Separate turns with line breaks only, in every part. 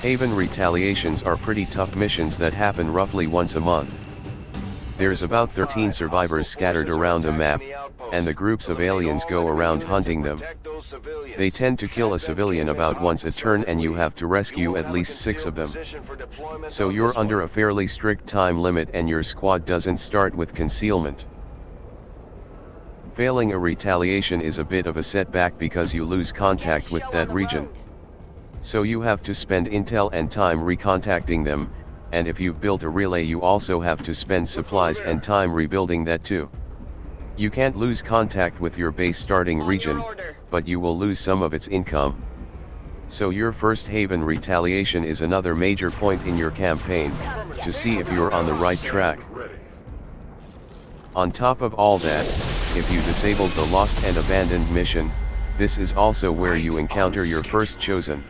Haven retaliations are pretty tough missions that happen roughly once a month. There's about 13 survivors scattered around a map, and the groups of aliens go around hunting them. They tend to kill a civilian about once a turn and you have to rescue at least 6 of them. So you're under a fairly strict time limit and your squad doesn't start with concealment. Failing a retaliation is a bit of a setback because you lose contact with that region. So you have to spend intel and time recontacting them, and if you've built a relay you also have to spend supplies and time rebuilding that too. You can't lose contact with your base starting region, but you will lose some of its income. So your first Haven retaliation is another major point in your campaign, to see if you're on the right track. On top of all that, if you disabled the Lost and Abandoned mission, this is also where you encounter your first Chosen.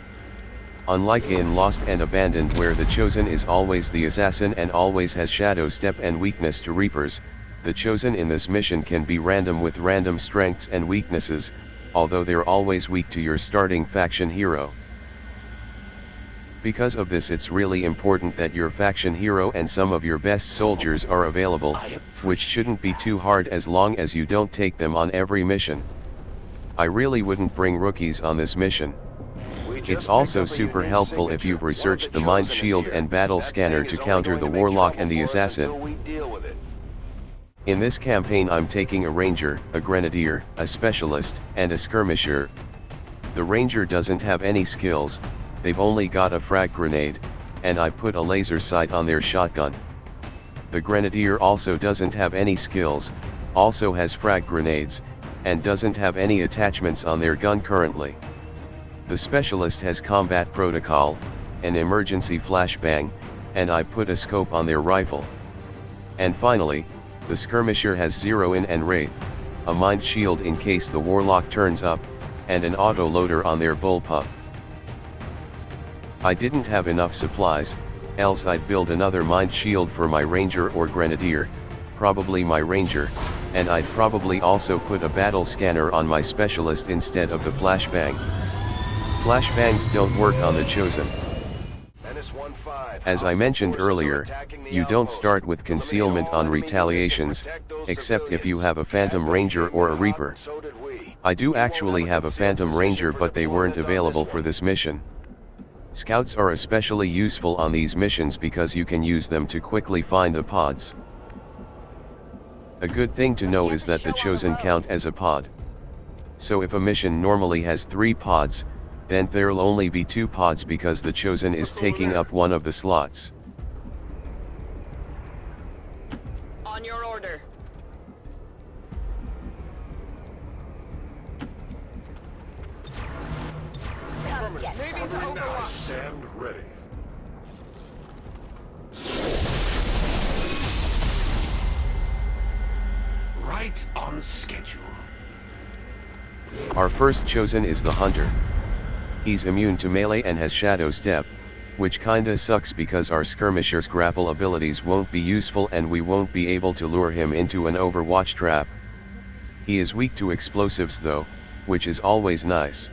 Unlike in Lost and Abandoned where the Chosen is always the assassin and always has shadow step and weakness to Reapers, the Chosen in this mission can be random with random strengths and weaknesses, although they're always weak to your starting faction hero. Because of this it's really important that your faction hero and some of your best soldiers are available, which shouldn't be too hard as long as you don't take them on every mission. I really wouldn't bring rookies on this mission. It's also super helpful if you've researched the Mind Shield and Battle Scanner to counter the Warlock and the Assassin. In this campaign I'm taking a Ranger, a Grenadier, a Specialist, and a Skirmisher. The Ranger doesn't have any skills, they've only got a frag grenade, and I put a laser sight on their shotgun. The Grenadier also doesn't have any skills, also has frag grenades, and doesn't have any attachments on their gun currently. The Specialist has combat protocol, an emergency flashbang, and I put a scope on their rifle. And finally, the Skirmisher has Zero In and Wraith, a Mind Shield in case the Warlock turns up, and an autoloader on their bullpup. I didn't have enough supplies, else I'd build another Mind Shield for my Ranger or Grenadier, probably my Ranger, and I'd probably also put a Battle Scanner on my Specialist instead of the flashbang. Flashbangs don't work on the Chosen. As I mentioned earlier, you don't start with concealment on retaliations, except if you have a Phantom Ranger or a Reaper. I do actually have a Phantom Ranger but they weren't available for this mission. Scouts are especially useful on these missions because you can use them to quickly find the pods. A good thing to know is that the Chosen count as a pod. So if a mission normally has 3 pods, then there'll only be 2 pods because the Chosen is taking up one of the slots.
On your order. Moving to Overwatch.
Stand ready. Right on schedule.
Our first Chosen is the Hunter. He's immune to melee and has shadow step, which kinda sucks because our Skirmisher's grapple abilities won't be useful and we won't be able to lure him into an Overwatch trap. He is weak to explosives though, which is always nice.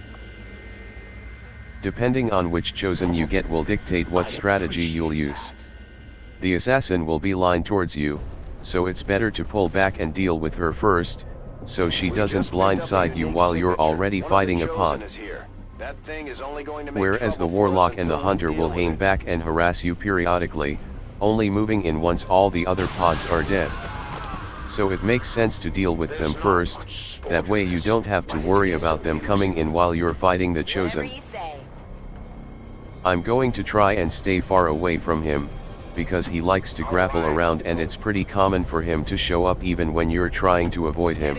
Depending on which Chosen you get will dictate what strategy you'll use. The Assassin will be lined towards you, so it's better to pull back and deal with her first, so she doesn't blindside you while you're already fighting a pod. Whereas the Warlock and the Hunter will hang back and harass you periodically, only moving in once all the other pods are dead. So it makes sense to deal with them first, that way you don't have to worry about them coming in while you're fighting the Chosen. I'm going to try and stay far away from him, because he likes to grapple around and it's pretty common for him to show up even when you're trying to avoid him.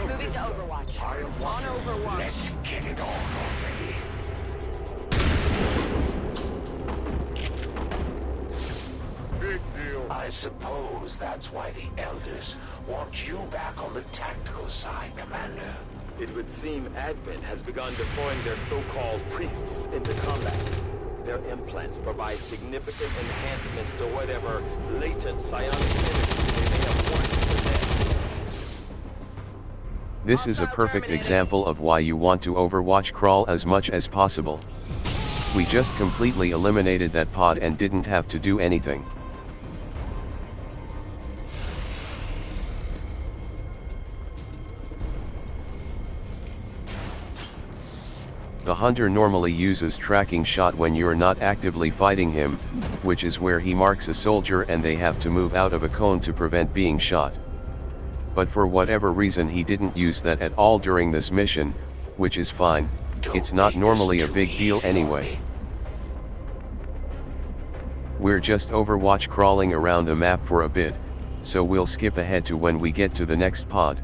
Moving to Overwatch. On Overwatch.
Let's get it on already. Big deal. I suppose that's why the Elders want you back on the tactical side, Commander.
It would seem Advent has begun deploying their so-called priests into combat. Their implants provide significant enhancements to whatever latent psionic energy they may have once possessed.
This is a perfect example of why you want to overwatch crawl as much as possible. We just completely eliminated that pod and didn't have to do anything. The hunter normally uses tracking shot when you're not actively fighting him, which is where he marks a soldier and they have to move out of a cone to prevent being shot. But for whatever reason he didn't use that at all during this mission, which is fine, it's not normally a big deal anyway. We're just overwatch crawling around the map for a bit, so we'll skip ahead to when we get to the next pod.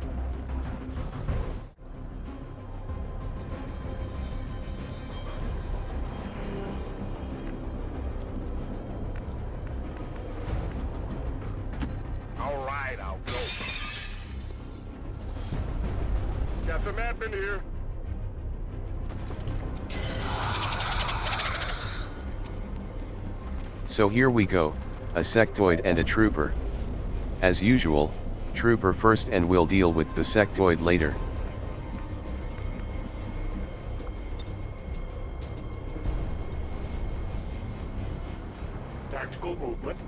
Alright, I'll go. Got some admin here.
So here we go, a sectoid and a trooper. As usual, trooper first and we'll deal with the sectoid later.
Tactical movement.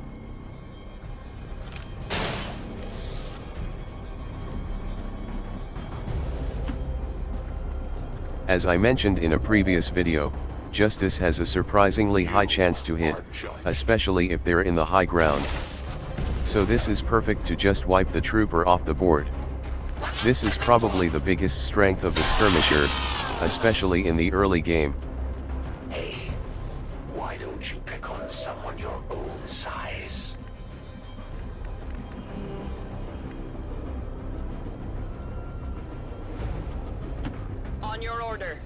As I mentioned in a previous video, Justice has a surprisingly high chance to hit, especially if they're in the high ground. So this is perfect to just wipe the trooper off the board. This is probably the biggest strength of the skirmishers, especially in the early game.
Hey, why don't you pick on someone your own size?
On your order.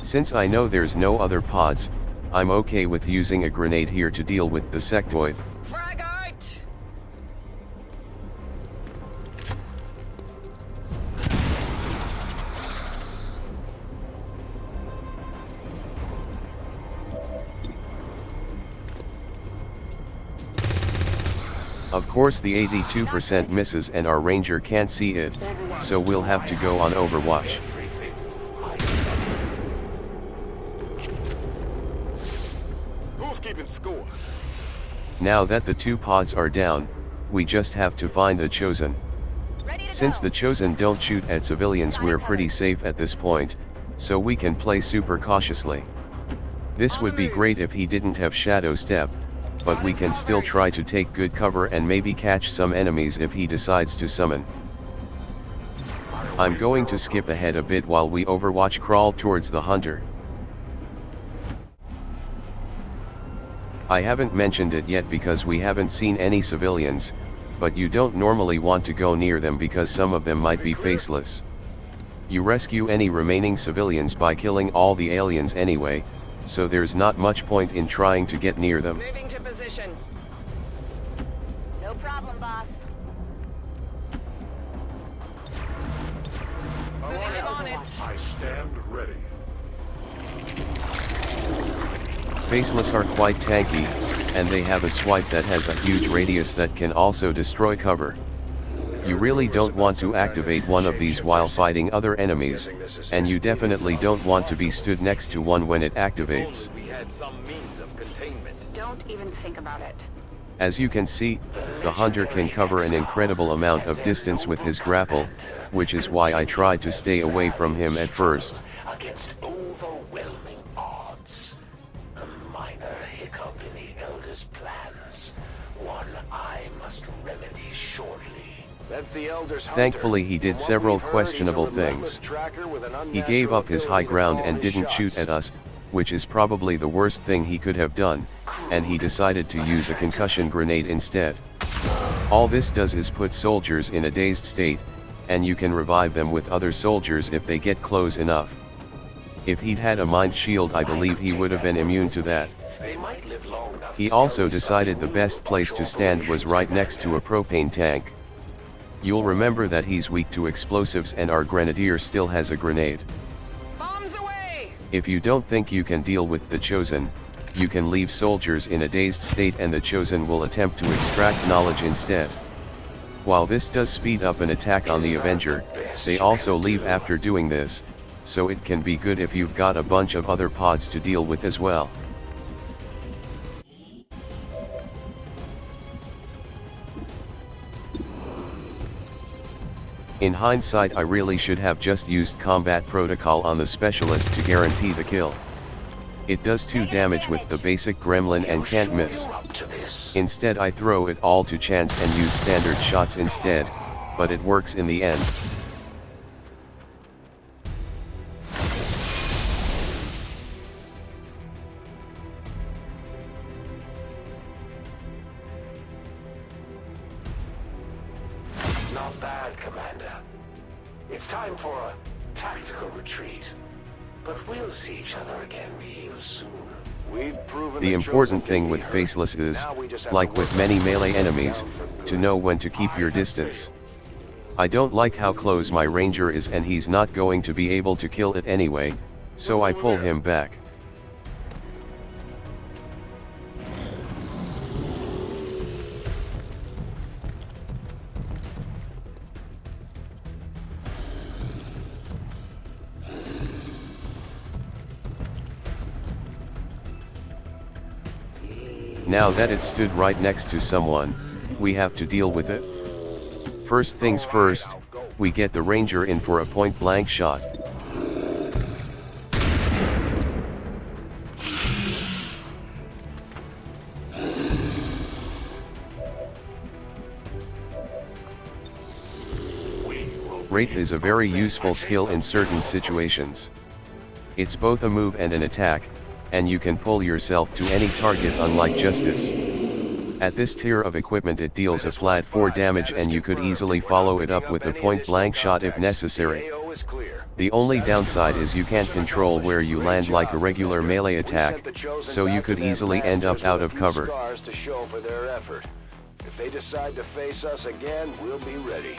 Since I know there's no other pods, I'm okay with using a grenade here to deal with the sectoid.
Frag out!
Of course the 82% misses and our ranger can't see it, so we'll have to go on overwatch.
Who's keeping score?
Now that the two pods are down, we just have to find the Chosen. Since the Chosen don't shoot at civilians, we're pretty safe at this point, so we can play super cautiously. This would be great if he didn't have Shadow Step, but we can still try to take good cover and maybe catch some enemies if he decides to summon. I'm going to skip ahead a bit while we overwatch crawl towards the hunter. I haven't mentioned it yet because we haven't seen any civilians, but you don't normally want to go near them because some of them might be faceless. You rescue any remaining civilians by killing all the aliens anyway, so there's not much point in trying to get near them.
Moving to position.
No problem, boss.
Positive on it.
I stand ready.
Faceless are quite tanky, and they have a swipe that has a huge radius that can also destroy cover. You really don't want to activate one of these while fighting other enemies, and you definitely don't want to be stood next to one when it activates.
We had some means of containment.
Don't even think about it.
As you can see, the hunter can cover an incredible amount of distance with his grapple, which is why I tried to stay away from him at first.
Against overwhelming odds. A minor hiccup in the Elder's plans. One I must remedy shortly.
That's the Elder's hunter.
Thankfully he did
From what
several
we've heard,
questionable
he's a relentless
things.
tracker with an
He gave
unnatural
up his
ability
high
to
ground
call
and
his
didn't shoot
shots.
at us, which is probably the worst thing he could have done, and he decided to use a concussion grenade instead. All this does is put soldiers in a dazed state, and you can revive them with other soldiers if they get close enough. If he'd had a mind shield, I believe he would have been immune to that.
They might live long enough.
He also decided the best place to stand was right next to a propane tank. You'll remember that he's weak to explosives and our grenadier still has a grenade.
Bombs away!
If you don't think you can deal with the Chosen, you can leave soldiers in a dazed state and the Chosen will attempt to extract knowledge instead. While this does speed up an attack on the Avenger, they also leave after doing this, so it can be good if you've got a bunch of other pods to deal with as well. In hindsight, I really should have just used combat protocol on the specialist to guarantee the kill. It does 2 damage with the basic gremlin and can't miss. Instead I throw it all to chance and use standard shots instead, but it works in the end.
Not bad, Commander. It's time for a tactical retreat. But we'll see each other again real soon.
We've proven
The important thing with Faceless is, like with many melee enemies, to know when to keep your distance. I don't like how close my ranger is and he's not going to be able to kill it anyway, so I pull him back. Now that it stood right next to someone, we have to deal with it. First things first, we get the ranger in for a point-blank shot. Wraith is a very useful skill in certain situations. It's both a move and an attack, and you can pull yourself to any target unlike Justice. At this tier of equipment it deals a flat 4 damage and you could easily follow it up with a point-blank shot if necessary. The only downside is you can't control where you land like a regular melee attack, so you could easily end up out of cover.
If they decide to face us again, we'll be ready.